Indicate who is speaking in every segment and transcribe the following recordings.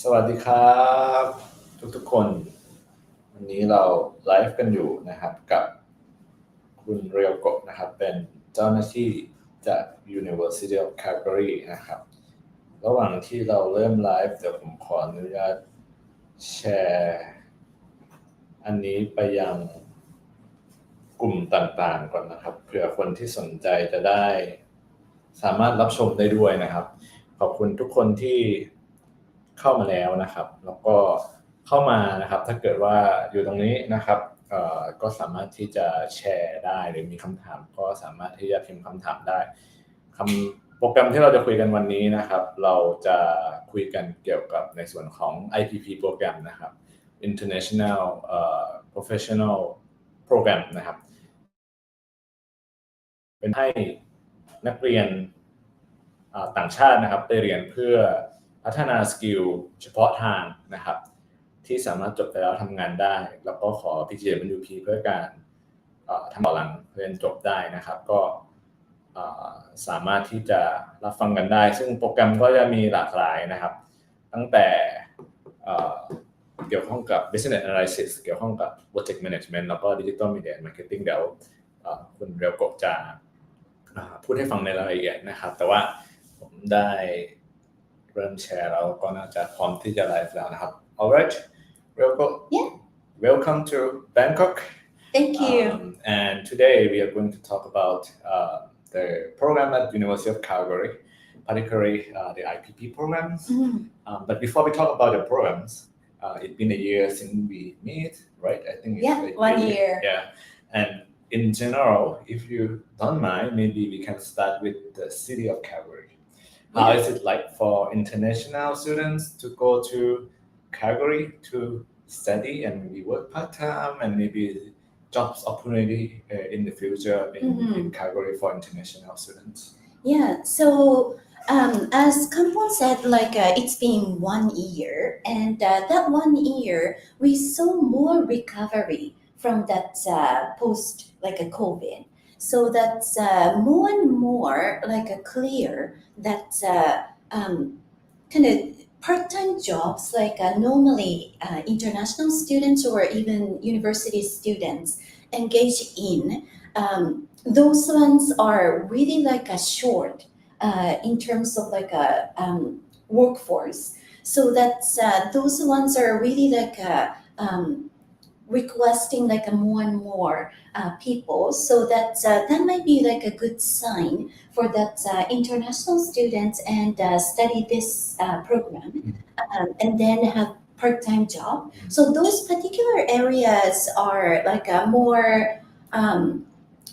Speaker 1: สวัสดีครับทุกๆคนวันนี้เราไลฟ์กันอยู่นะครับกับคุณเรียวโกะนะครับเป็นเจ้าหน้าที่จาก University of Calgary นะครับระหว่างที่เราเริ่มไลฟ์เดี๋ยวผมขออนุญาตแชร์อันนี้ไปยังกลุ่มต่างๆก่อนนะครับเผื่อคนที่สนใจจะได้สามารถรับชมได้ด้วยนะครับขอบคุณทุกคนที่เข้ามาแล้วนะครับแล้วก็เข้ามานะครับถ้าเกิดว่าอยู่ตรงนี้นะครับก็สามารถที่จะแชร์ได้หรือมีคำถามก็สามารถที่จะพิมพ์คำถามได้โปรแกรมที่เราจะคุยกันวันนี้นะครับเราจะคุยกันเกี่ยวกับในส่วนของ IPP โปรแกรมนะครับ International Professional Program นะครับเป็นให้นักเรียนต่างชาตินะครับไปเรียนเพื่อพัฒนาสกิลเฉพาะทางนะครับที่สามารถจบไปแล้วทำงานได้แล้วก็ขอ PGWP เพื่อการทำต่อหลังเรียนจบได้นะครับก็สามารถที่จะรับฟังกันได้ซึ่งโปรแกรมก็จะมีหลากหลายนะครับตั้งแต่เกี่ยวข้องกับ Business Analysis เกี่ยวข้องกับ Project Management แล้วก็ Digital Media Marketing เดี๋ยวคุณเรียวโกะจะพูดให้ฟังในรายละเอียดนะครับแต่ว่าผมได้เริ่มแชร์แล้วก็น่าจะพร้อมที่จะไลฟ์แล้วนะครับ Alright, Ryoko.
Speaker 2: Yeah.
Speaker 1: Welcome to Bangkok.
Speaker 2: Thank you.
Speaker 1: And today we are going to talk about the program at University of Calgary, particularly the IPP programs. But before we talk about the programs, it's been a year since we meet, right? I think it's
Speaker 2: 1 year.
Speaker 1: Yeah. And in general, if you don't mind, maybe we can start with the city of Calgary. How is it like for international students to go to Calgary to study and maybe work part-time and maybe jobs opportunity in the future in Calgary for international students?
Speaker 2: Yeah, so as Kampon said, it's been 1 year, and that 1 year we saw more recovery from that post COVID. So that's more and more clear that kind of part-time jobs normally international students or even university students engage in, those ones are really short in terms of workforce. So that's those ones are really requesting more and more people, so that might be a good sign for that international students and study this program and then have part-time job. So those particular areas are more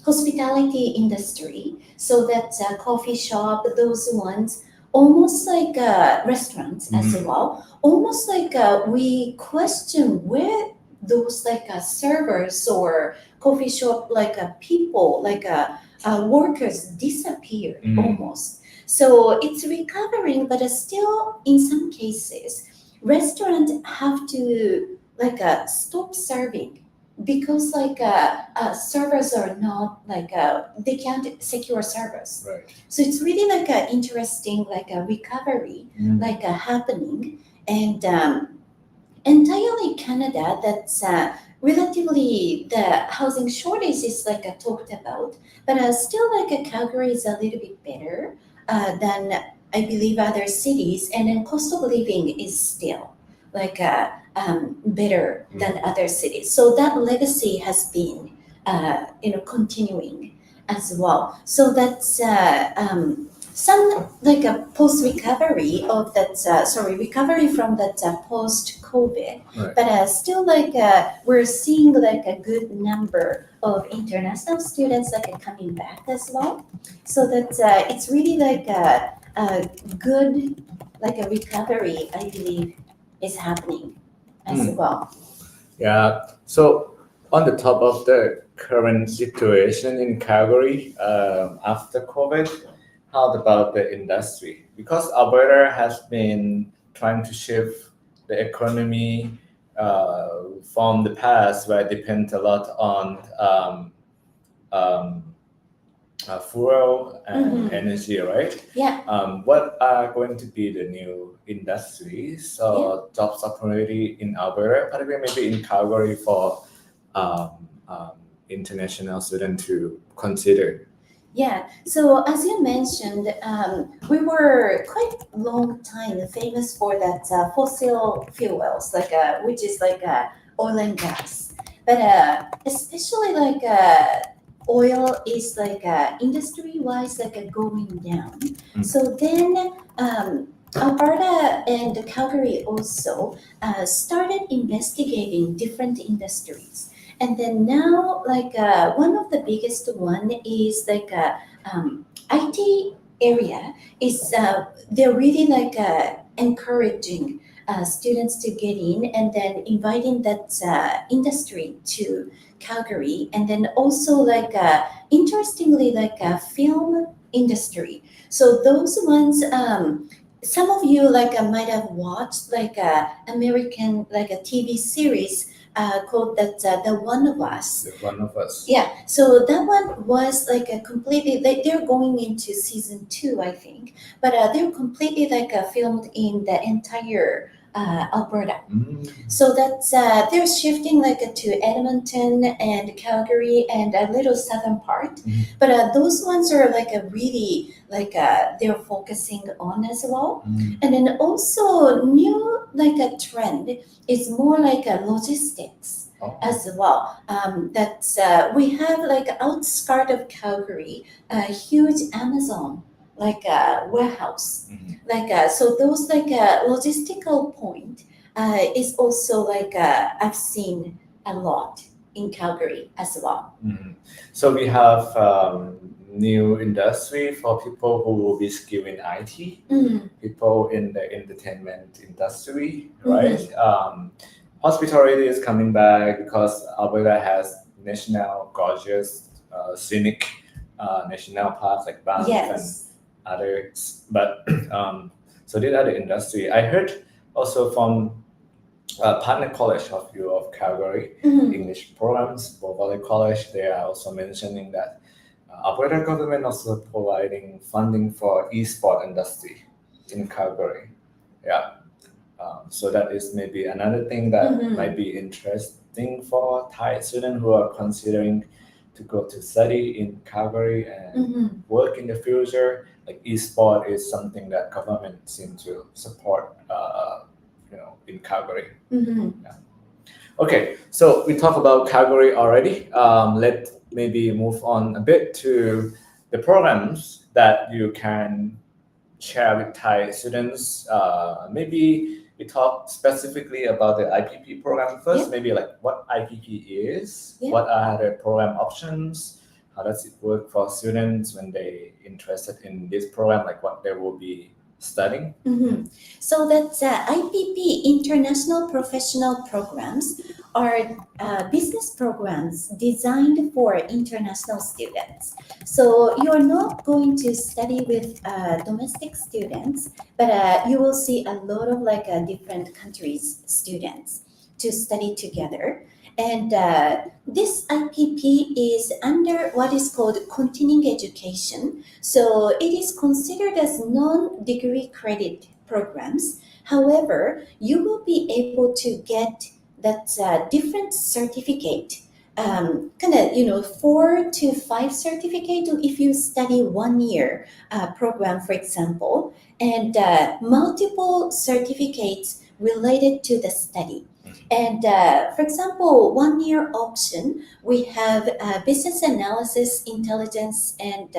Speaker 2: hospitality industry, so that's coffee shop, those ones, almost like restaurants as well, almost we question where those servers or coffee shop people workers disappear almost. So it's recovering, but still in some cases restaurants have to stop serving because servers are not they can't secure servers.
Speaker 1: Right.
Speaker 2: So it's really interesting recovery happening, and entirely Canada, that's relatively the housing shortage is talked about, but still Calgary is a little bit better than I believe other cities, and then cost of living is still better than other cities. So that legacy has been continuing as well. So that's some a post recovery of that recovery from that post COVID,
Speaker 1: right.
Speaker 2: But still we're seeing a good number of international students coming back as well. So that it's really a good a recovery, I believe, is happening as well.
Speaker 1: Yeah. So on the top of the current situation in Calgary after COVID, how about the industry? Because Alberta has been trying to shift the economy from the past, where it depends a lot on fuel and energy, right?
Speaker 2: Yeah.
Speaker 1: What are going to be the new industries or jobs opportunity in Alberta, particularly maybe in Calgary for international students to consider?
Speaker 2: Yeah, so as you mentioned, we were quite long time famous for that fossil fuels, like which is like oil and gas. But especially like oil is like industry-wise like going down. So then Alberta and Calgary also started investigating different industries. And then now, like one of the biggest one is like IT area is they're really like encouraging students to get in and then inviting that industry to Calgary, and then also like interestingly like film industry. So those ones. Some of you like might have watched like American like a TV series called that The One of Us.
Speaker 1: The One of Us.
Speaker 2: Yeah, so that one was like a completely like they're going into season 2, I think, but they're completely like filmed in the entire Alberta. So that's they're shifting like to Edmonton and Calgary and a little southern part, but those ones are like a really like they're focusing on as well. And then also new like a trend is more like a logistics as well. That's we have like outskirt of Calgary, a huge Amazon like a warehouse, like so those like a logistical point is also like I've seen a lot in Calgary as well.
Speaker 1: So we have new industry for people who will be skilled in IT, people in the entertainment industry, right? Hospitality is coming back because Alberta has national gorgeous scenic national parks like Banff and others, but so these are the industry. I heard also from partner college of U of Calgary, English programs, Bow Valley College, they are also mentioning that Alberta government also providing funding for e-sport industry in Calgary. Yeah, so that is maybe another thing that might be interesting for Thai students who are considering to go to study in Calgary and work in the future. Like e-sport is something that government seem to support, in Calgary. Yeah. Okay, so we talked about Calgary already. Let's maybe move on a bit to the programs that you can share with Thai students. Maybe we talk specifically about the IPP program first. Maybe like what IPP is, what are the program options, how does it work for students when they interested in this program, like what they will be studying.
Speaker 2: So that's IPP, International Professional Programs, are business programs designed for international students. So you're not going to study with domestic students, but you will see a lot of like different countries students to study together. And this IPP is under what is called continuing education. So it is considered as non-degree credit programs. However, you will be able to get that different certificate, kind of 4 to 5 certificate if you study 1 year program, for example, and multiple certificates related to the study. And for example, 1 year option, we have business analysis, intelligence, and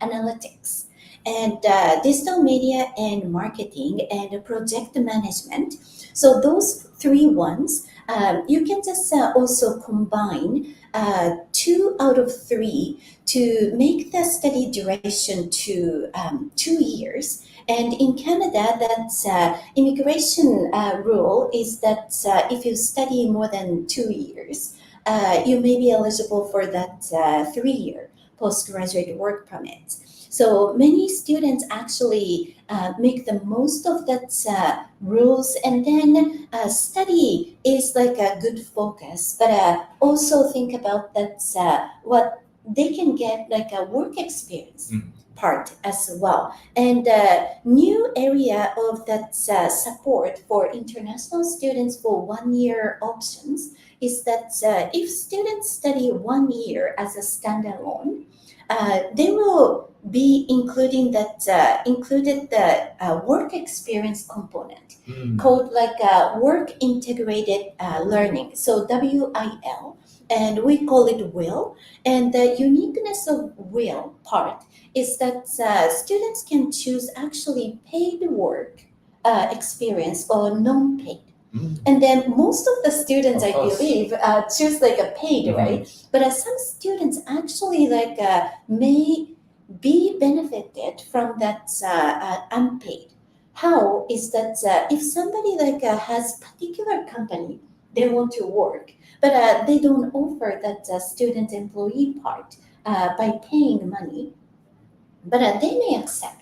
Speaker 2: analytics, and digital media and marketing, and project management. So those 3 ones, you can just also combine 2 out of 3 to make the study duration to 2 years. And in Canada, that's immigration rule is that if you study more than 2 years, you may be eligible for that 3-year postgraduate work permit. So many students actually make the most of that rules, and then study is like a good focus. But also think about that what they can get like a work experience part as well. And new area of that support for international students for 1 year options is that if students study 1 year as a standalone, they will be included the work experience component called like work integrated learning, so WIL, and we call it WIL. And the uniqueness of WIL part is that students can choose actually paid work experience or non-paid. And then most of the students, I believe, choose like a paid, right? But some students actually like may be benefited from that unpaid. How is that if somebody like has particular company they want to work, but they don't offer that student employee part by paying money, but they may accept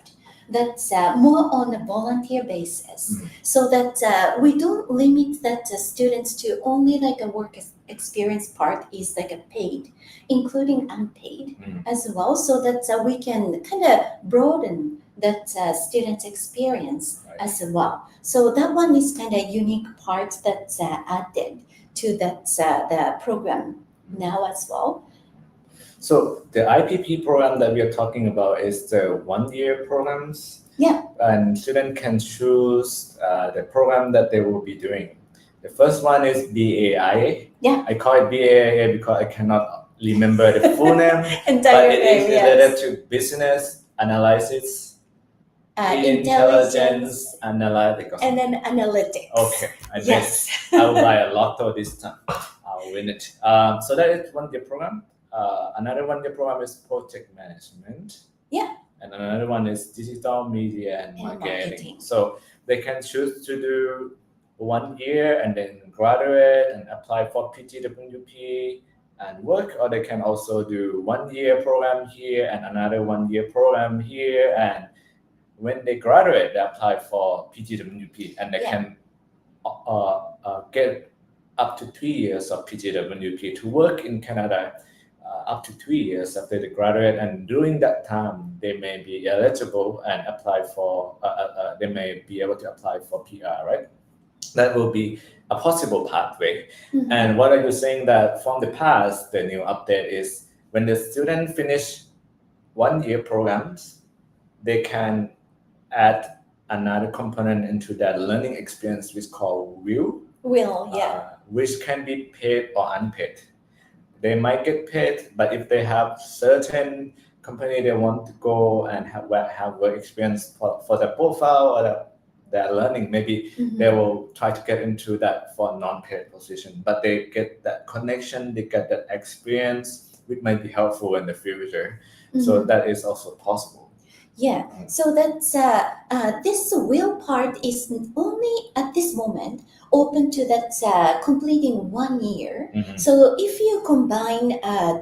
Speaker 2: that's more on a volunteer basis, so that we don't limit that students to only like a work experience part is like a paid, including unpaid as well, so that we can kind of broaden that student experience as well. So that one is kind of unique part that's added to that the program now as well.
Speaker 1: So the IPP program that we are talking about is the 1 year programs.
Speaker 2: Yeah.
Speaker 1: And students can choose the program that they will be doing. The first one is BAIA.
Speaker 2: Yeah.
Speaker 1: I call it BAIA because I cannot remember the full name.
Speaker 2: Entire
Speaker 1: but it
Speaker 2: name,
Speaker 1: is
Speaker 2: yes.
Speaker 1: related to business analysis, intelligence analytics.
Speaker 2: And then analytics.
Speaker 1: Okay.
Speaker 2: Yes.
Speaker 1: I will buy a lotto this time. I'll win it. So that is 1 year program. Another 1 year program is project management.
Speaker 2: Yeah.
Speaker 1: And another one is digital media and marketing. So they can choose to do 1 year and then graduate and apply for PGWP and work, or they can also do 1 year program here and another 1 year program here. And when they graduate, they apply for PGWP and they can get up to 3 years of PGWP to work in Canada. Up to 3 years after they graduate, and during that time they may be eligible and apply for they may be able to apply for PR, right? That will be a possible pathway. And what are you saying that from the past, the new update is when the student finish 1 year programs, they can add another component into that learning experience which is called WIL, which can be paid or unpaid. They might get paid, but if they have certain company they want to go and have work experience for their profile or their learning, maybe they will try to get into that for non-paid position. But they get that connection, they get that experience, which might be helpful in the future. So that is also possible.
Speaker 2: Yeah, so that's this WIL part is only at this moment open to that completing 1 year. So if you combine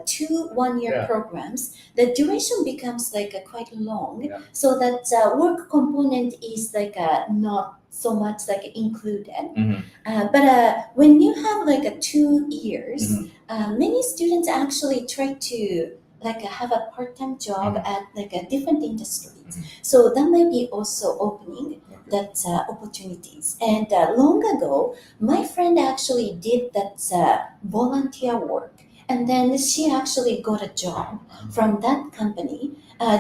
Speaker 2: 2 1 year programs, the duration becomes like quite long. So that work component is like not so much like included. But when you have like 2 years, many students actually try to like have a part-time job at like a different industries. So that might be also opening that opportunities. And long ago, my friend actually did that volunteer work, and then she actually got a job from that company.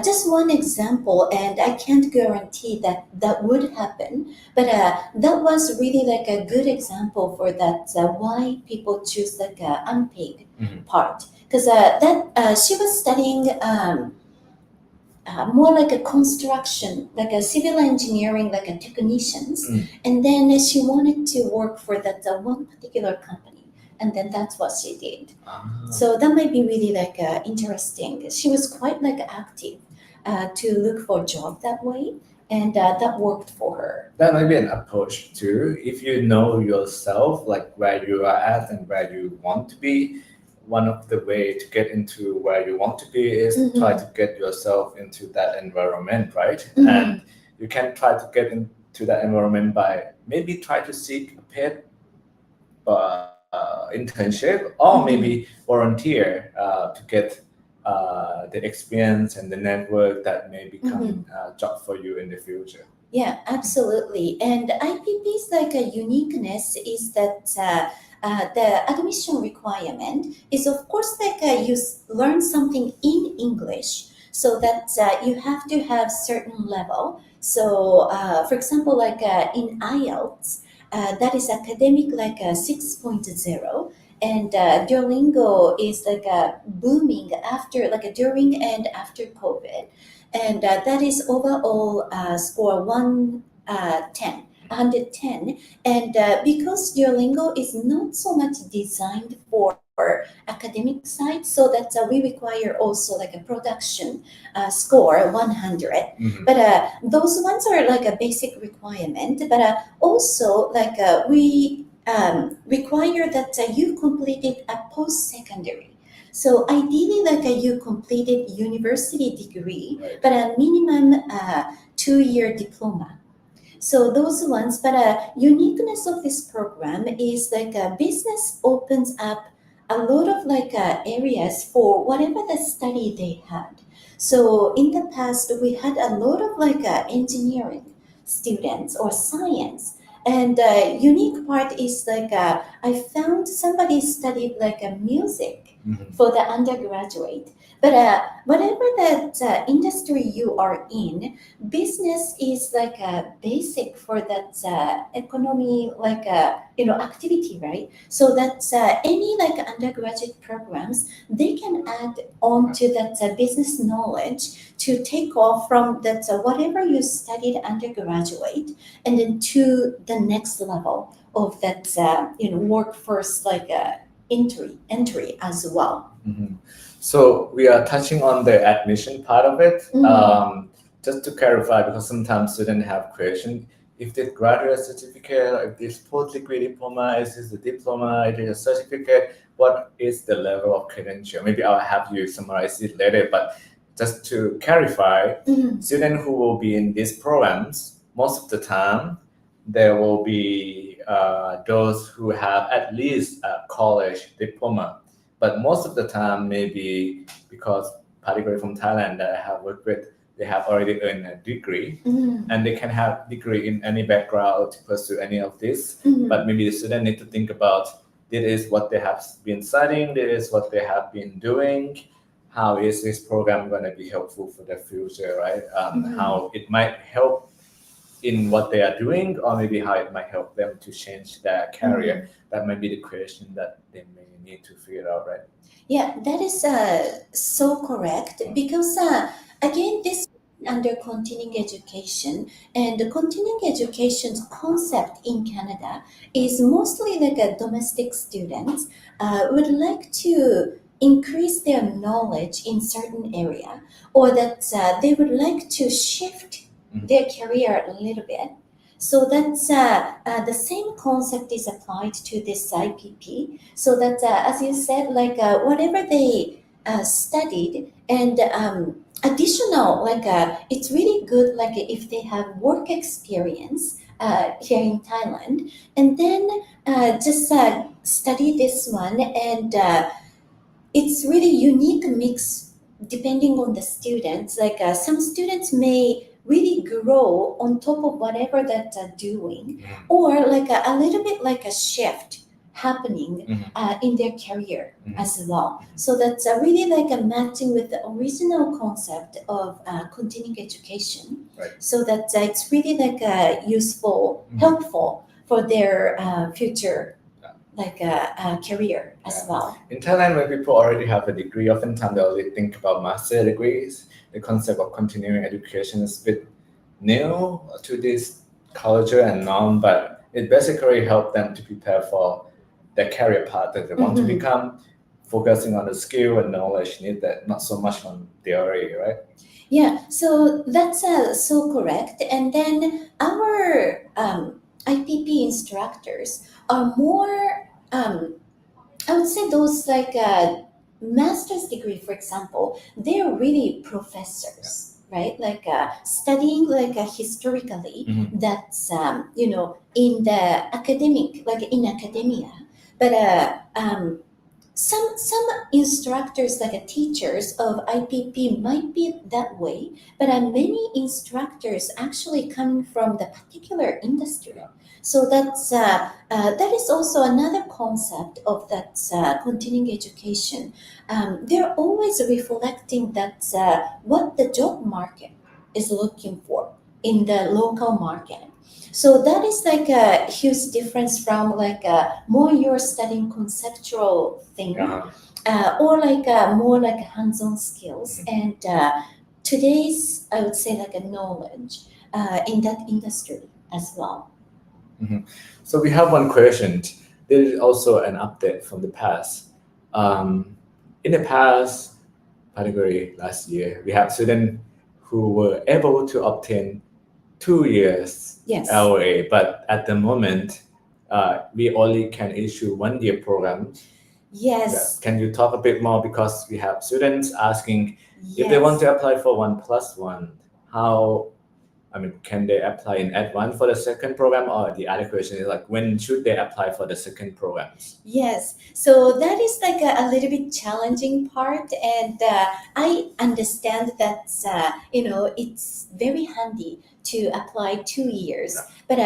Speaker 2: Just one example, and I can't guarantee that that would happen, but that was really like a good example for that why people choose like a unpaid part. Because that she was studying more like a construction, like a civil engineering, like a technicians, and then she wanted to work for that one particular company, and then that's what she did. So that might be really like interesting. She was quite like active to look for a job that way, and that worked for her.
Speaker 1: That might be an approach too. If you know yourself, like where you are at and where you want to be, one of the way to get into where you want to be is try to get yourself into that environment, right? And you can try to get into that environment by maybe try to seek a paid internship or maybe volunteer to get the experience and the network that may become a job for you in the future.
Speaker 2: Yeah, absolutely. And IPP's like a uniqueness is that the admission requirement is of course like you learn something in English, so that you have to have certain level. So for example, like in IELTS, that is academic like a 6.0. And Duolingo is like booming after like during and after COVID, and that is overall score 110, and because Duolingo is not so much designed for academic side, so that we require also like a production score 100. But those ones are like a basic requirement, but also like we require that you completed a post-secondary. So ideally, like you completed university degree,
Speaker 1: Right.
Speaker 2: but a minimum 2-year diploma. So those ones, but uniqueness of this program is like business opens up a lot of like areas for whatever the study they had. So in the past, we had a lot of like engineering students or science. And unique part is like I found somebody studied like music for the undergraduate. But whatever that industry you are in, business is like a basic for that economy, like activity, right? So that's any like undergraduate programs, they can add on to that business knowledge to take off from that whatever you studied undergraduate, and then to the next level of that workforce like entry as well.
Speaker 1: So we are touching on the admission part of it. Just to clarify, because sometimes students have questions, if this graduate certificate, or if this post-degree diploma, is this a diploma, it is a certificate, what is the level of credential? Maybe I'll have you summarize it later, but just to clarify, students who will be in these programs, most of the time, there will be those who have at least a college diploma. But most of the time, maybe because particularly from Thailand that I have worked with, they have already earned a degree, and they can have degree in any background to pursue any of this. But maybe the student need to think about, this is what they have been studying, this is what they have been doing. How is this program going to be helpful for their future, right? How it might help in what they are doing, or maybe how it might help them to change their career. That might be the question that they may need to figure out, right?
Speaker 2: Yeah, that is so correct, because again, this is under continuing education, and the continuing education's concept in Canada is mostly like a domestic students would like to increase their knowledge in certain area, or that they would like to shift their career a little bit. So that's the same concept is applied to this IPP. So that, as you said, like whatever they studied, and additional, like it's really good, like if they have work experience here in Thailand, and then just study this one, and it's really unique mix depending on the students. Like some students may really grow on top of whatever that they're doing, or like a little bit like a shift happening in their career as well. So that's really like a matching with the original concept of continuing education.
Speaker 1: Right.
Speaker 2: So that it's really like useful, helpful for their future like a career as well.
Speaker 1: In Thailand, when people already have a degree, oftentimes they already think about master degrees. The concept of continuing education is a bit new to this culture and norm, but it basically helps them to prepare for their career path that they want to become, focusing on the skill and knowledge needed, not so much on theory, right?
Speaker 2: Yeah, so that's so correct. And then our IPP instructors are more, I would say those like master's degree, for example, they're really professors. Right, like studying like historically, that's in the academic, like in academia, but some instructors, like teachers of IPP, might be that way, but many instructors actually come from the particular industry. So that is also another concept of that continuing education. They're always reflecting that what the job market is looking for in the local market. So that is like a huge difference from like more you're studying conceptual thing, or like more like hands-on skills. And today's, I would say, like a knowledge in that industry as well.
Speaker 1: So we have one question. There is also an update from the past. In the past, particularly last year, we have students who were able to obtain 2 years LOA, but at the moment, we only can issue 1 year program.
Speaker 2: Yes.
Speaker 1: Can you talk a bit more, because we have students asking if they want to apply for 1+1, how, I mean, can they apply in advance for the second program, or the other question is like, when should they apply for the second programs?
Speaker 2: Yes, so that is like a little bit challenging part, and I understand that it's very handy to apply 2 years, but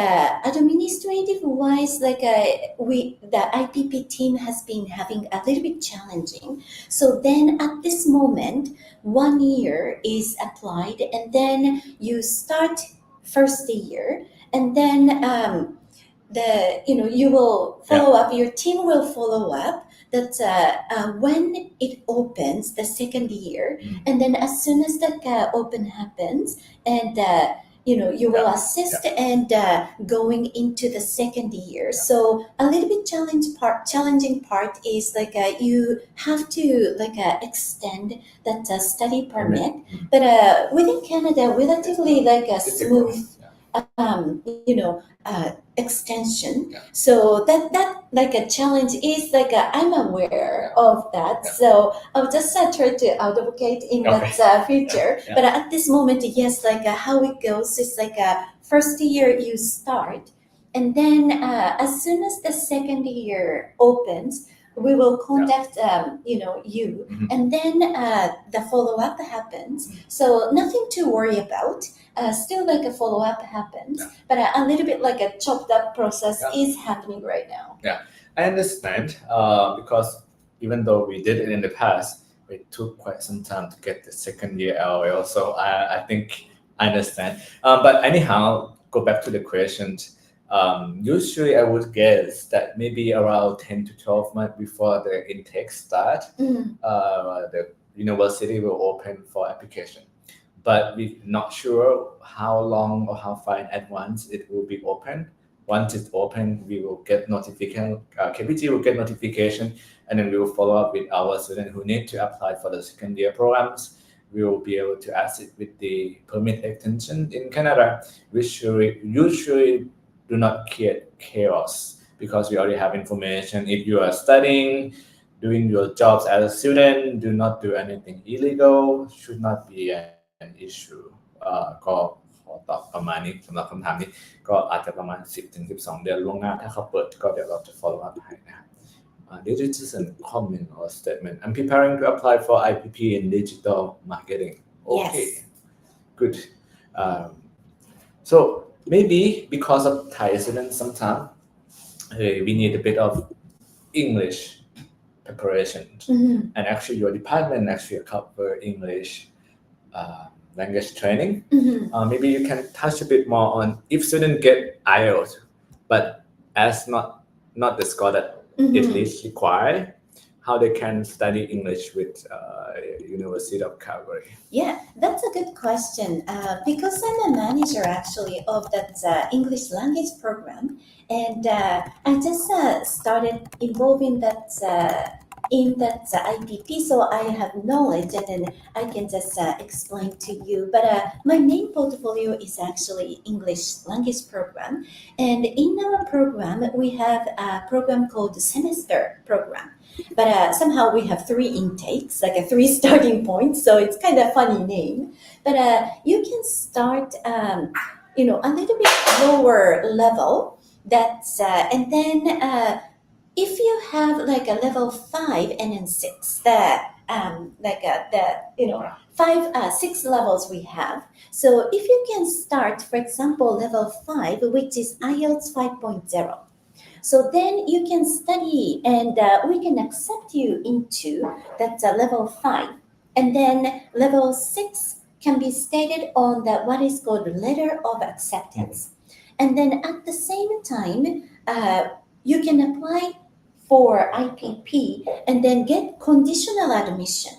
Speaker 2: administrative wise, like the IPP team has been having a little bit challenging. So then at this moment, 1 year is applied, and then you start first year, and then you will follow up. Your team will follow up that when it opens the second year, and then as soon as that open happens, and you will assist and going into the second year. So a little bit challenging part is like you have to like extend that study permit, but within Canada, relatively like a smooth extension. So that like a challenge is like I'm aware of that. So I'll just try to advocate in that future. But at this moment, yes, like how it goes is like first year you start, and then as soon as the second year opens, we will contact you, and then the follow-up happens. So nothing to worry about. Still like a follow-up happens, but a little bit like a chopped up process is happening right now.
Speaker 1: I understand, because even though we did it in the past, it took quite some time to get the second year LOL. So I think I understand. But anyhow, go back to the questions. Usually I would guess that maybe around 10 to 12 months before the intake start, the university will open for application. But we're not sure how long or how far in advance it will be open. Once it's open, we will get notification. KPG will get notification, and then we will follow up with our students who need to apply for the second year programs. We will be able to assist with the permit extension in Canada, which usually do not create chaos, because we already have information. If you are studying, doing your jobs as a student, do not do anything illegal, should not be an issue. ก็ขอตอบประมาณนี้สำหรับคำถามนี้ก็อาจจะประมาณ 10-12 เดือนล่วงหน้าถ้าเขาเปิดก็เดี๋ยวเราจะ follow up ให้นะครับ This is just a comment or statement. I'm preparing to apply for IPP in digital marketing. Okay, good. So maybe because of Thai students sometimes we need a bit of English preparation, and actually your department actually cover English language training. Maybe you can touch a bit more on if students get IELTS, but as not the score that it is required, how they can study English with University of Calgary.
Speaker 2: Yeah, that's a good question. Because I'm a manager actually of that English language program, and I just started involving that in that IPP, so I have knowledge, and then I can just explain to you. But my main portfolio is actually English language program, and in our program we have a program called semester program. But somehow we have 3 intakes, like 3 starting points, so it's kind of a funny name. But you can start, a little bit lower level. That's and then if you have like a level 5 and then 6, the 6 levels we have. So if you can start, for example, level 5, which is IELTS 5.0. So then you can study and we can accept you into that level 5. And then level 6 can be stated on the what is called letter of acceptance. And then at the same time, you can apply for IPP and then get conditional admission.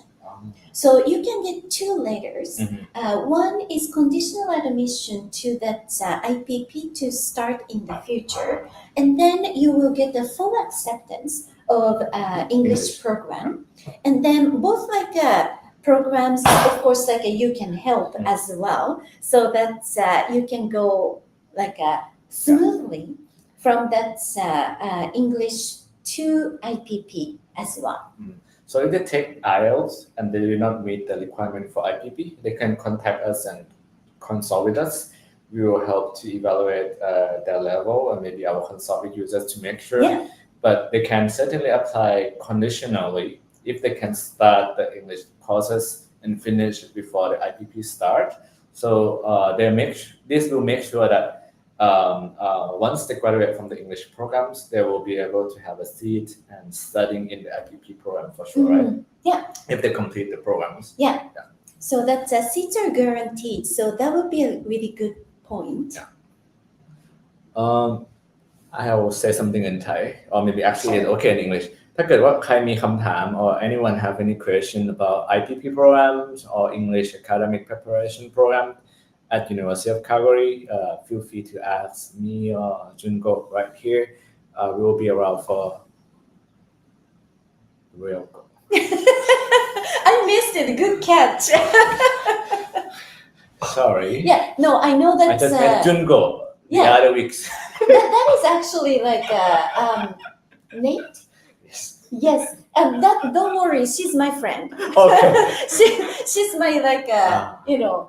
Speaker 2: So you can get 2 letters. One is conditional admission to that IPP to start in the future, and then you will get the full acceptance of English program. And then both programs, of course, you can help as well, so that you can go smoothly from that English to IPP as well.
Speaker 1: So if they take IELTS and they do not meet the requirement for IPP, they can contact us and consult with us. We will help to evaluate their level and maybe I will consult with users to make sure.
Speaker 2: Yeah.
Speaker 1: But they can certainly apply conditionally if they can start the English courses and finish it before the IPP start. So this will make sure that once they graduate from the English programs, they will be able to have a seat and studying in the IPP program for sure, right?
Speaker 2: Yeah.
Speaker 1: If they complete the programs.
Speaker 2: Yeah. So that seats are guaranteed. So that would be a really good point.
Speaker 1: Yeah. I will say something in Thai, or maybe actually it's okay in English. ถ้าเกิดว่าใครมีคำถาม or anyone have any question about IPP programs or English academic preparation program at University of Calgary, feel free to ask me or Junko right here. We will be around for Ryoko.
Speaker 2: I missed it. Good catch.
Speaker 1: Sorry.
Speaker 2: Yeah. No, I know that.
Speaker 1: I just met Junko the other weeks.
Speaker 2: that is actually Nate. Yes, don't worry, she's my friend.
Speaker 1: Okay.
Speaker 2: she's my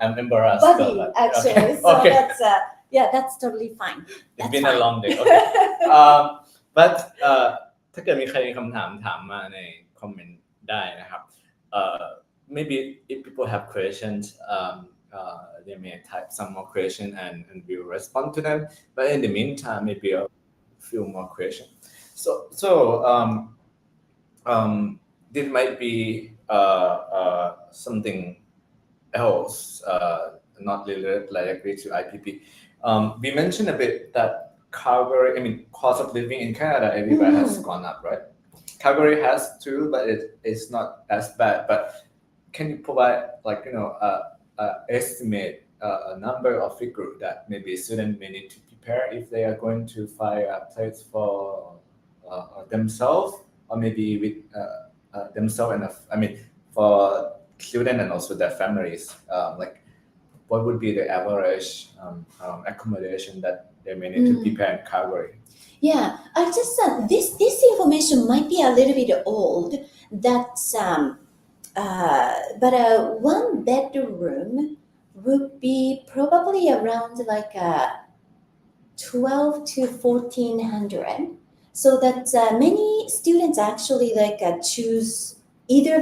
Speaker 1: I'm embarrassed.
Speaker 2: buddy actually.
Speaker 1: Okay.
Speaker 2: So that's totally fine.
Speaker 1: It's been a long day. Okay. But ถ้าเกิดมีใครมีคำถามถามมาในคอมเมนต์ได้นะครับ maybe if people have questions, they may type some more question and we'll respond to them. But in the meantime, maybe a few more questions. So this might be something else, not related directly to IPP. We mentioned a bit that Calgary, cost of living in Canada everywhere has gone up, right? Calgary has too, but it's not as bad. But can you provide estimate a number or figure that maybe students may need to prepare if they are going to find a place for themselves, or maybe with themselves and for students and also their families, what would be the average accommodation that they may need to prepare in Calgary?
Speaker 2: Yeah, I just this information might be a little bit old. That's but a 1 bedroom would be probably around 12 to 1400. So that many students actually choose either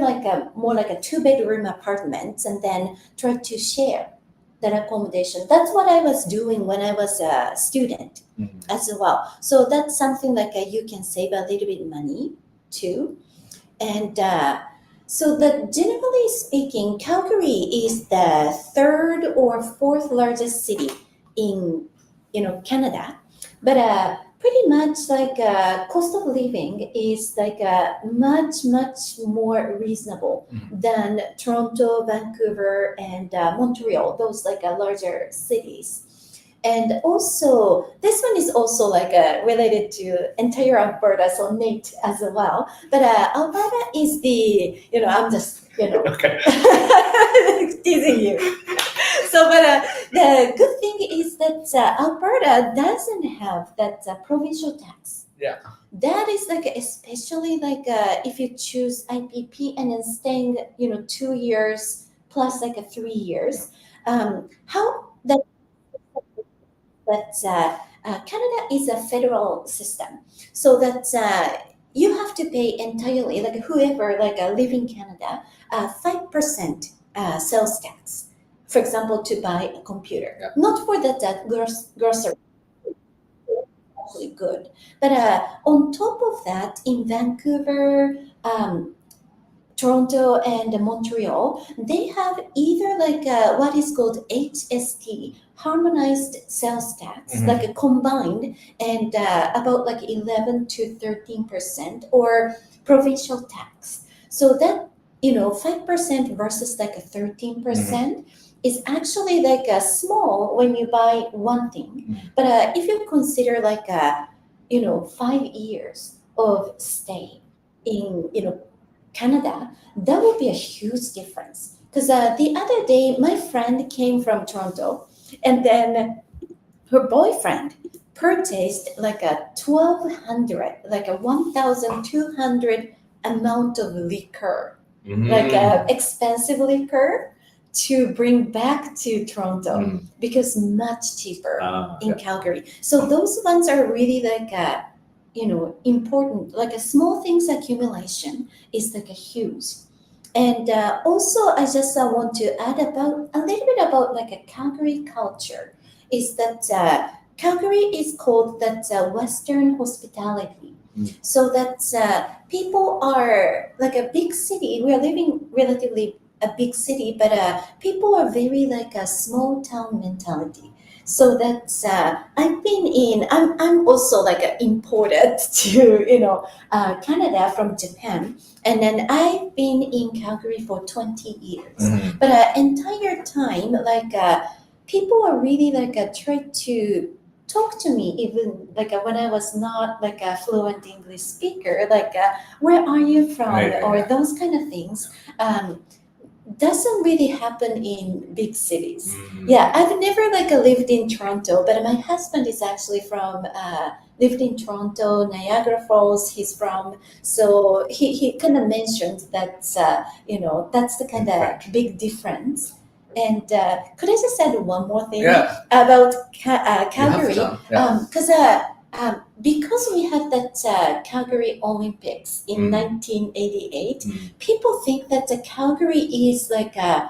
Speaker 2: more like a 2-bedroom apartment and then try to share that accommodation. That's what I was doing when I was a student as well. So that's something you can save a little bit money too. And so that generally speaking, Calgary is the 3rd or 4th largest city in Canada, but pretty much cost of living is much more reasonable than Toronto, Vancouver, and Montreal, those larger cities. And also, this one is also related to entire Alberta, so Nate as well. But Alberta is the, I'm just,
Speaker 1: Okay.
Speaker 2: teasing you. So, but the good thing is that Alberta doesn't have that provincial tax.
Speaker 1: Yeah.
Speaker 2: That is especially if you choose IPP and then staying, 2 years plus 3 years. How that Canada is a federal system, so that you have to pay entirely, like whoever live in Canada, 5% sales tax. For example, to buy a computer, not for that grocery. Actually good, but on top of that, in Vancouver, Toronto and Montreal, they have either what is called HST, harmonized sales tax, like a combined, and about 11 to 13%, or provincial tax. So that 5% versus a 13% is actually a small when you buy one thing. But if you consider 5 years of stay in Canada, that would be a huge difference. Because the other day, my friend came from Toronto, and then her boyfriend purchased a 1,200, a 1,200 amount of liquor, expensive liquor, to bring back to Toronto because much cheaper in Calgary. So those ones are really important. A small things accumulation is a huge. And also, I just want to add about a little bit about a Calgary culture. Is that Calgary is called Western hospitality. So that people are a big city. We are living relatively a big city, but people are very a small town mentality. So that's I'm also imported to Canada from Japan, and then I've been in Calgary for 20 years. But entire time people are really try to talk to me, even when I was not a fluent English speaker, where are you from, or those kind of things. Doesn't really happen in big cities. Yeah, I've never lived in Toronto, but my husband is actually from lived in Toronto, Niagara Falls. He's from, so he kind of mentioned that that's the kind of big difference. And could I just add one more thing about Calgary? Because we had that Calgary Olympics in 1988, people think that Calgary is a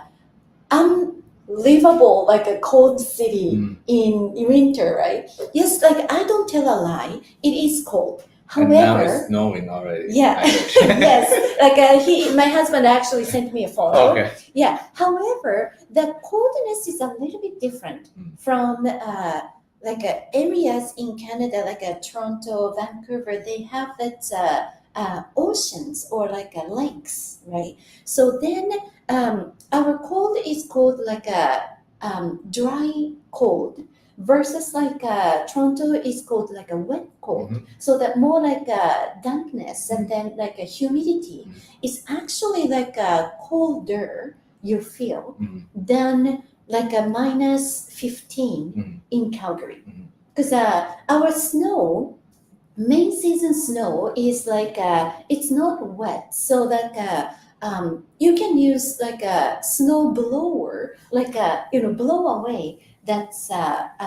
Speaker 2: unlivable, a cold city in winter, right? Yes, I don't tell a lie. It is cold. However,
Speaker 1: and now it's snowing already.
Speaker 2: Yeah, yes. My husband actually sent me a photo.
Speaker 1: Okay.
Speaker 2: Yeah. However, the coldness is a little bit different from areas in Canada, Toronto, Vancouver. They have that oceans or lakes, right? So then our cold is called dry cold. Versus Toronto is called a wet cold, so that more dampness and then a humidity is actually colder you feel than a minus 15 in Calgary, because our snow, main season snow is it's not wet, so that you can use a snow blower, blow away that's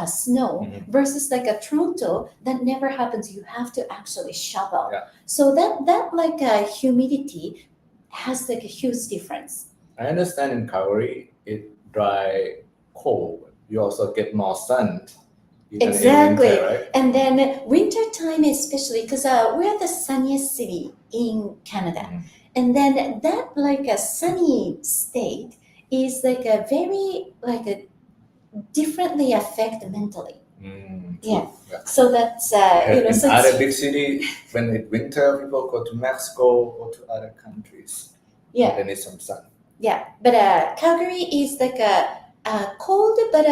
Speaker 2: snow, versus a Toronto that never happens. You have to actually shovel. So that humidity has a huge difference.
Speaker 1: I understand in Calgary it dry cold. You also get more sun.
Speaker 2: Exactly.
Speaker 1: Winter, right?
Speaker 2: And then winter time especially, because we're the sunniest city in Canada. And then that a sunny state is a very a differently affect mentally. So that's
Speaker 1: in
Speaker 2: so
Speaker 1: other big city, when it's winter, people go to Mexico or to other countries. They need some sun.
Speaker 2: But Calgary is cold but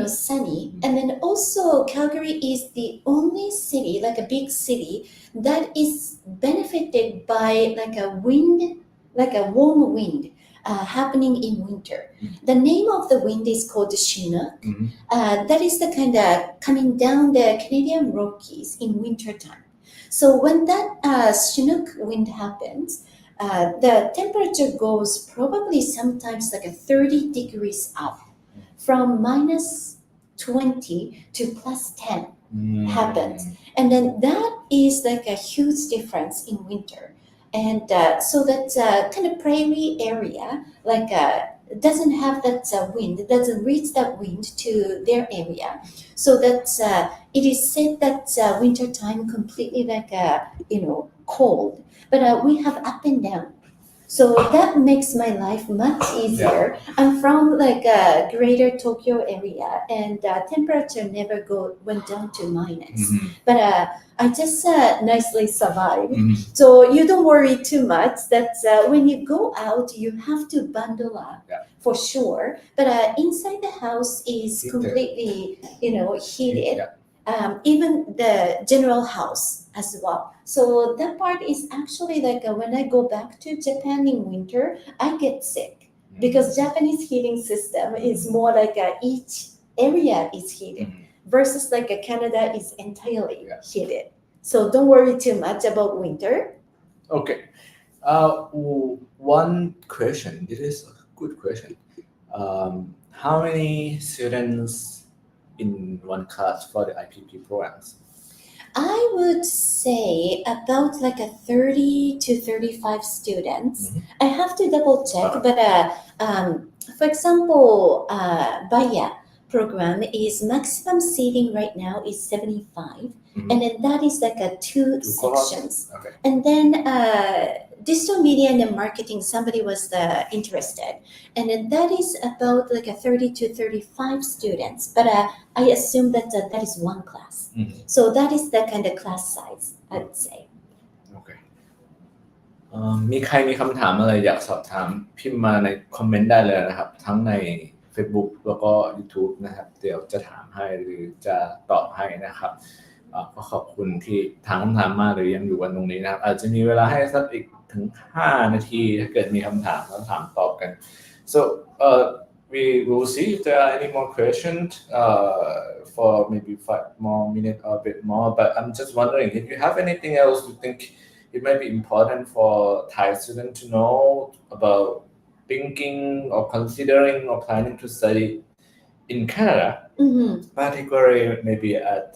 Speaker 2: sunny, and then also Calgary is the only city, a big city, that is benefited by a wind, a warm wind. Happening in winter. The name of the wind is called Chinook. That is the kind of coming down the Canadian Rockies in winter time. So when that Chinook wind happens, the temperature goes probably sometimes 30 degrees up, from minus 20 to plus 10. happens, and then that is like a huge difference in winter. And so that kind of prairie area like doesn't have that wind, doesn't reach that wind to their area, so that it is said that winter time completely like cold, but we have up and down. So that makes my life much easier. I'm from like a greater Tokyo area, and temperature never went down to minus. But I just nicely survived. So you don't worry too much that when you go out, you have to bundle up for sure. But inside the house is completely, heated. Even the general house as well. So that part is actually like when I go back to Japan in winter, I get sick because Japanese heating system is more like each area is heated versus like Canada is entirely heated. So don't worry too much about winter.
Speaker 1: Okay. One question. This is a good question. How many students in one class for the IPP programs?
Speaker 2: I would say about like a 30 to 35 students. I have to double check, but for example, Baya program is maximum seating right now is 75, and then that is like a two sections.
Speaker 1: Okay.
Speaker 2: And then digital media and marketing, somebody was interested, and then that is about like a 30 to 35 students, but I assume that that is one class. So that is the kind of class size, I would say.
Speaker 1: Okay. มีใครมีคำถามอะไรอยากสอบถามพิมพ์มาในคอมเมนต์ได้เลยนะครับทั้งใน Facebook แล้วก็ YouTube นะครับเดี๋ยวจะถามให้หรือจะตอบให้นะครับก็ขอบคุณที่ถามคำถามมาหรือยังอยู่กันตรงนี้นะครับอาจจะมีเวลาให้สักอีกถึง5 นาทีถ้าเกิดมีคำถามแล้วถามตอบกัน so we will see if there are any more questions for maybe 5 more minutes or a bit more, but I'm just wondering if you have anything else you think it might be important for Thai students to know about thinking or considering or planning to study in Canada, particularly maybe at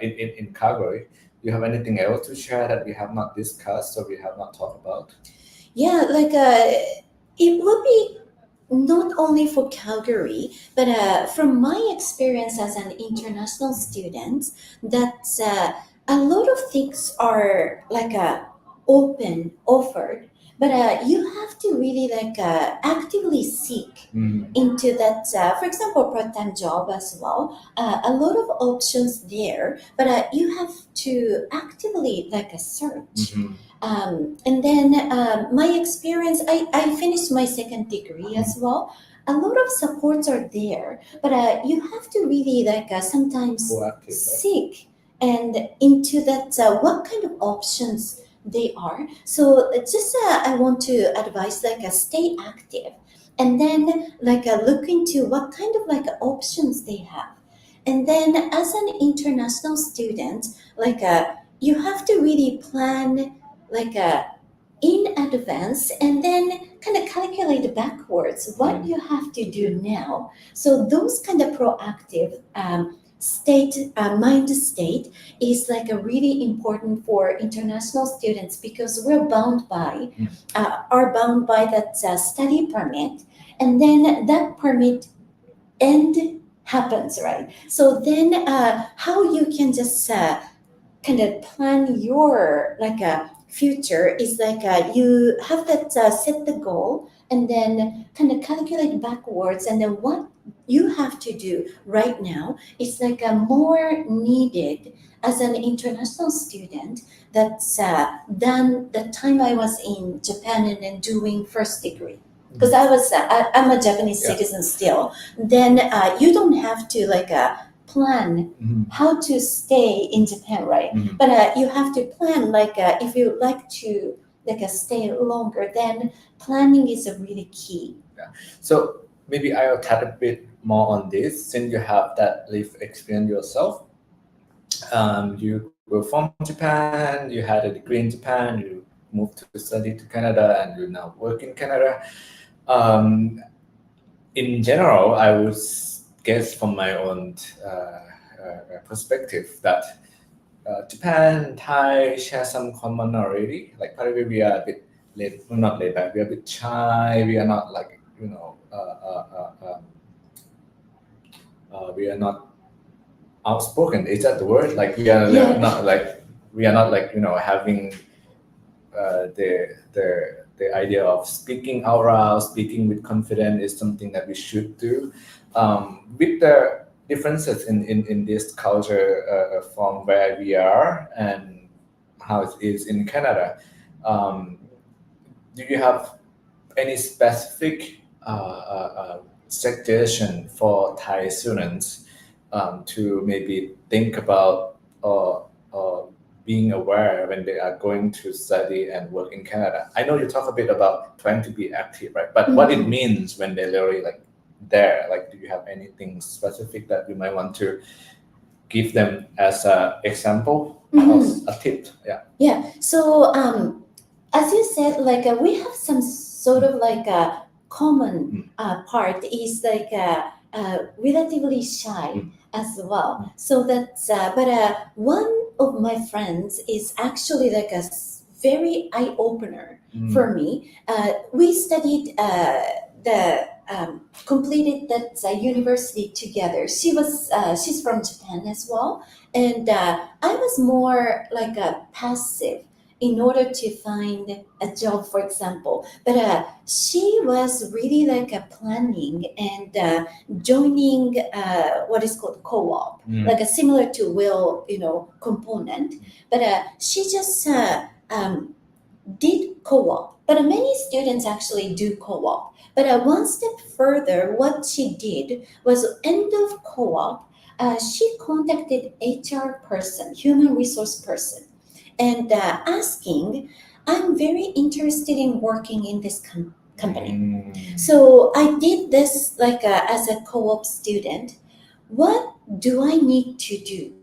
Speaker 1: in Calgary. Do you have anything else to share that we have not discussed or we have not talked about?
Speaker 2: Yeah, like it would be not only for Calgary, but from my experience as an international student, that a lot of things are like offered, but you have to really like actively seek into that. For example, part-time job as well. A lot of options there, but you have to actively like search. And then my experience, I finished my second degree as well. A lot of supports are there, but you have to really like sometimes seek and into that what kind of options they are. So just I want to advise like stay active, and then like look into what kind of like options they have. And then as an international student, like you have to really plan like in advance and then kind of calculate backwards what you have to do now. So those kind of proactive mind state is like a really important for international students because we're bound by that study permit, and then that permit end happens, right? So then how you can just kind of plan your like a future is like you have that set the goal and then kind of calculate backwards, and then what you have to do right now is like more needed as an international student that's than the time I was in Japan and then doing first degree. Because I'm a Japanese citizen still. Then you don't have to like plan how to stay in Japan, right? But you have to plan like if you like to like stay longer, then planning is a really key.
Speaker 1: So maybe I'll touch a bit more on this since you have that life experience yourself. You were from Japan, you had a degree in Japan, you moved to study to Canada, and you now work in Canada. In general, I would guess from my own perspective that Japan, Thai share some common already. Like probably we are a bit not laid back. We are a bit shy. We are not like we are not outspoken. Is that the word? Like we are not like having the idea of speaking out loud, speaking with confidence is something that we should do. With the differences in this culture from where we are and how it is in Canada, do you have any specific suggestion for Thai students to maybe think about or being aware when they are going to study and work in Canada? I know you talk a bit about trying to be active, right? But what it means when they're literally like there, like do you have anything specific that you might want to give them as an example, as a tip?
Speaker 2: Yeah. So as you said, like we have some sort of like a common part is like relatively shy as well. So that's but one of my friends is actually like a very eye-opener for me. We studied completed that university together. She's from Japan as well, and I was more like a passive in order to find a job, for example. But she was really like planning and joining what is called co-op, like a similar to will, component. But she just did co-op. But many students actually do co-op. But one step further, what she did was end of co-op, she contacted HR person, human resource person, and asking, I'm very interested in working in this company. So I did this like as a co-op student. What do I need to do?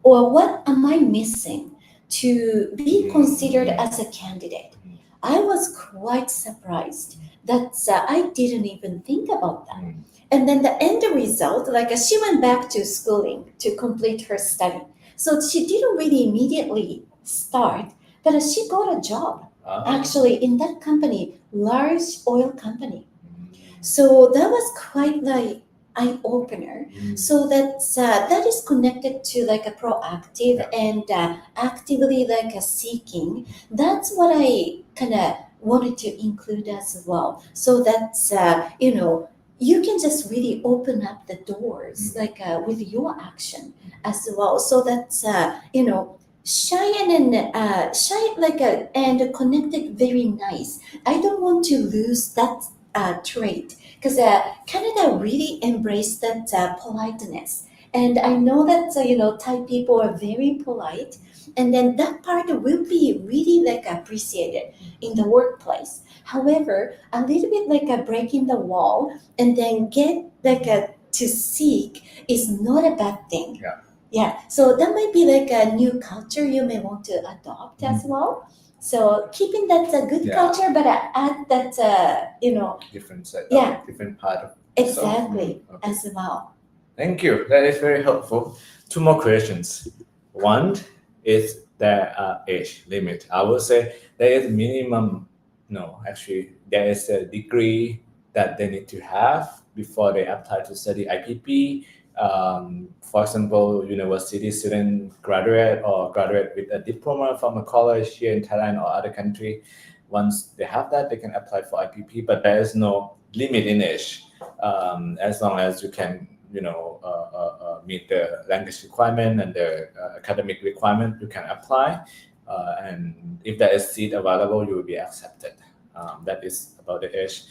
Speaker 2: Or what am I missing to be considered as a candidate? I was quite surprised that I didn't even think about that. And then the end result, like she went back to schooling to complete her study. So she didn't really immediately start, but she got a job actually in that company, large oil company. So that was quite like eye-opener. So that is connected to like a proactive and actively like a seeking. That's what I kind of wanted to include as well. So that's you can just really open up the doors like with your action as well. So that's shy and shy like and connected very nice. I don't want to lose that trait because Canada really embraced that politeness, and I know that Thai people are very polite, and then that part will be really like appreciated in the workplace. However, a little bit like breaking the wall and then get like to seek is not a bad thing. Yeah, so that might be like a new culture you may want to adopt as well. So keeping that good culture, but add that
Speaker 1: different side, different part of
Speaker 2: exactly as well.
Speaker 1: Thank you. That is very helpful. Two more questions. One is the age limit. I would say there is minimum. No, actually, there is a degree that they need to have before they apply to study IPP. For example, university student graduate with a diploma from a college here in Thailand or other country. Once they have that, they can apply for IPP, but there is no limit in age. As long as you can, meet the language requirement and the academic requirement, you can apply. And if there is seat available, you will be accepted. That is about the age.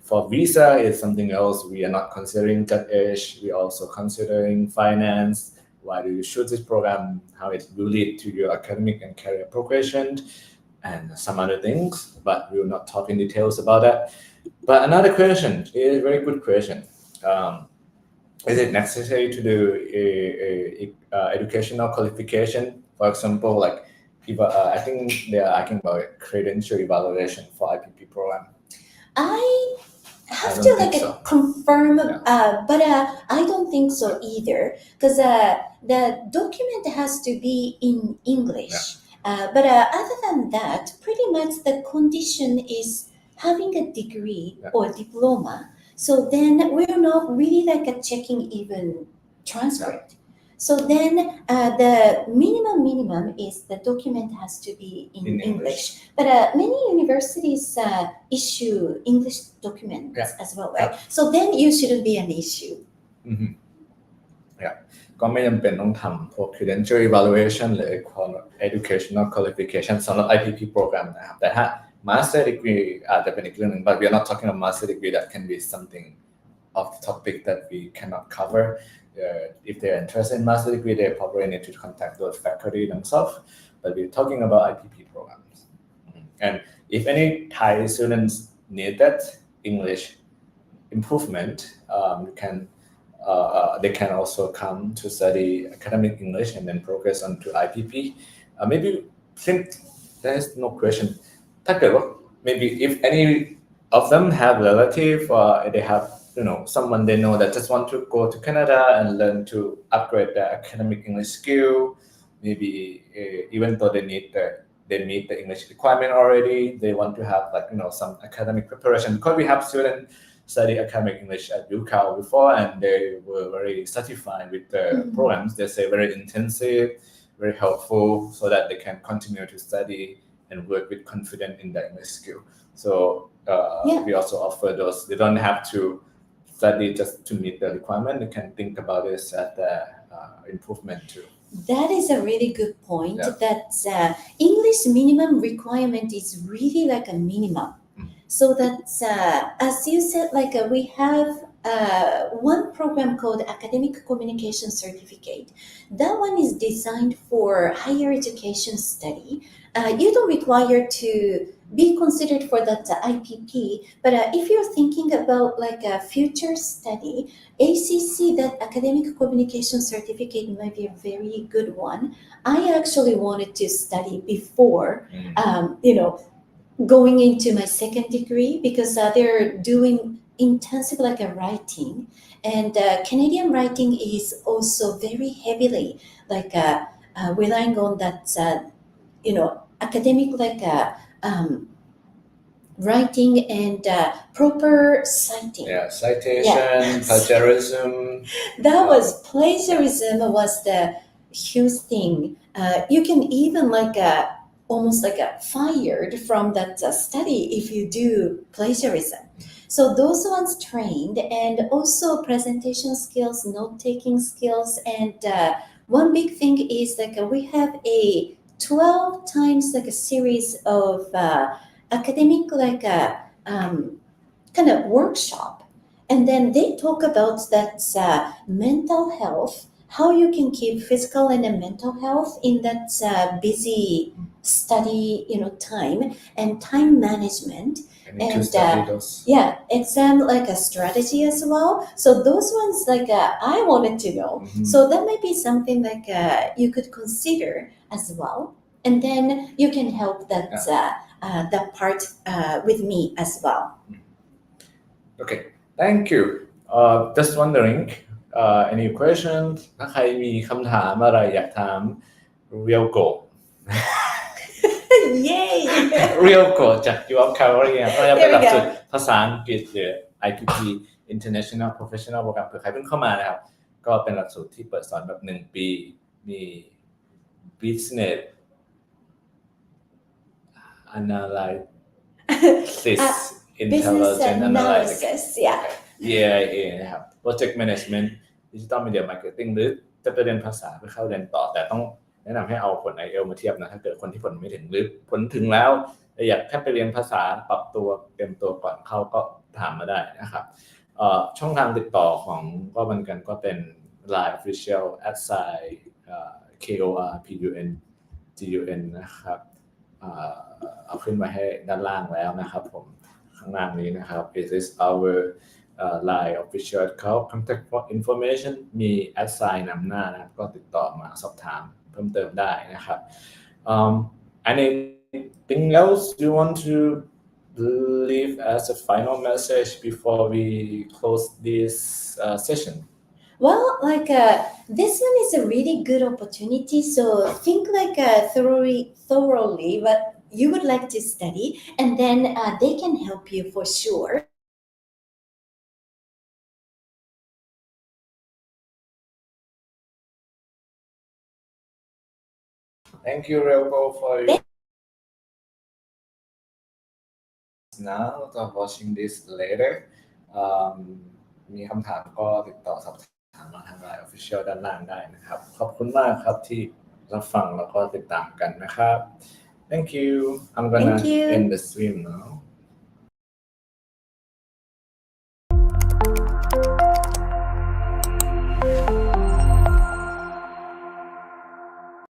Speaker 1: For visa, it's something else. We are not considering that age. We're also considering finance. Why do you choose this program? How it will lead to your academic and career progression, and some other things. But we will not talk in details about that. But another question is a very good question. Is it necessary to do a educational qualification? For example, like I think they are asking about credential evaluation for IPP program.
Speaker 2: I I have
Speaker 1: don't
Speaker 2: to
Speaker 1: think
Speaker 2: like
Speaker 1: so.
Speaker 2: confirm,
Speaker 1: Yeah.
Speaker 2: but I don't think so either, because the document has to be in English. But other than that, pretty much the condition is having a degree or diploma. So then we're not really like checking even transcript. So then the minimum is the document has to be in English. But many universities issue English documents as well, right? So then you shouldn't be an issue.
Speaker 1: Yeah. ก็ไม่จำเป็นต้องทำพวก credential evaluation หรือ educational qualification สำหรับ IPP program นะครับแต่ถ้า master degree อาจจะเป็นอีกเรื่องหนึ่ง but we are not talking about master degree that can be something of the topic that we cannot cover. If they're interested in master degree, they probably need to contact those faculty themselves. But we're talking about IPP programs. And if any Thai students need that English improvement, they can also come to study academic English and then progress on to IPP. Maybe since there is no question. ถ้าเกิดว่า maybe if any of them have relative or they have someone they know that just want to go to Canada and learn to upgrade their academic English skill. Maybe even though they meet the English requirement already, they want to have some academic preparation. Because we have students study academic English at UCal before, and they were very satisfied with the programs. They say very intensive, very helpful, so that they can continue to study and work with confidence in their English skill. So we also offer those. They don't have to study just to meet the requirement. They can think about this as the improvement too.
Speaker 2: That is a really good point. That English minimum requirement is really like a minimum. So that's as you said, like we have one program called Academic Communication Certificate. That one is designed for higher education study. You don't require to be considered for that IPP, but if you're thinking about like a future study, ACC, that Academic Communication Certificate might be a very good one. I actually wanted to study before, going into my second degree, because they're doing intensive like a writing, and Canadian writing is also very heavily like relying on that academic like writing and proper citing.
Speaker 1: Citation, plagiarism.
Speaker 2: That was plagiarism was the huge thing. You can even like almost like fired from that study if you do plagiarism. So those ones trained, and also presentation skills, note-taking skills, and one big thing is like we have a 12 times like a series of academic like kind of workshop, and then they talk about that mental health, how you can keep physical and mental health in that busy study time, and time management, and exam like a strategy as well. So those ones like I wanted to know. So that might be something like you could consider as well, and then you can help that that part with me as well.
Speaker 1: Okay, thank you. Just wondering, any questions? ถ้าใครมีคำถามอะไรอยากถาม Ryoko
Speaker 2: Yay!
Speaker 1: Ryoko จาก University of Calgary ก็จะเป็นหลักสูตรภาษาอังกฤษหรือ IPP International Professional Program เผื่อใครเพิ่งเข้ามานะครับก็เป็นหลักสูตรที่เปิดสอนแบบ1ปีมี Business Analysis Intelligent Analysis EAA นะครับ Project Management Digital Media Marketing หรือจะไปเรียนภาษาเพื่อเข้าเรียนต่อแต่ต้องแนะนำให้เอาผล IELTS มาเทียบนะถ้าเกิดคนที่ผลไม่ถึงหรือผลถึงแล้วแต่อยากแค่ไปเรียนภาษาปรับตัวเตรียมตัวก่อนเข้าก็ถามมาได้นะครับช่องทางติดต่อของก็เหมือนกันก็เป็น Line Official @KORPUNGUN นะครับเอาขึ้นมาให้ด้านล่างแล้วนะครับผมข้างล่างนี้นะครับ It is our Line Official Contact Information มี @sign นำหน้านะครับก็ติดต่อมาสอบถามเพิ่มเติมได้นะครับanything else you want to leave as a final message before we close this session?
Speaker 2: Well, this one is a really good opportunity. So think thoroughly what you would like to study, and then they can help you for sure.
Speaker 1: Thank you, Ryoko, for your now watching this later. มีคำถามก็ติดต่อสอบถามมาทาง LINE Official ด้านล่างได้นะครับขอบคุณมากครับที่รับฟังแล้วก็ติดตามกันนะครับ Thank you. I'm gonna
Speaker 2: Thank you.
Speaker 1: end the stream now.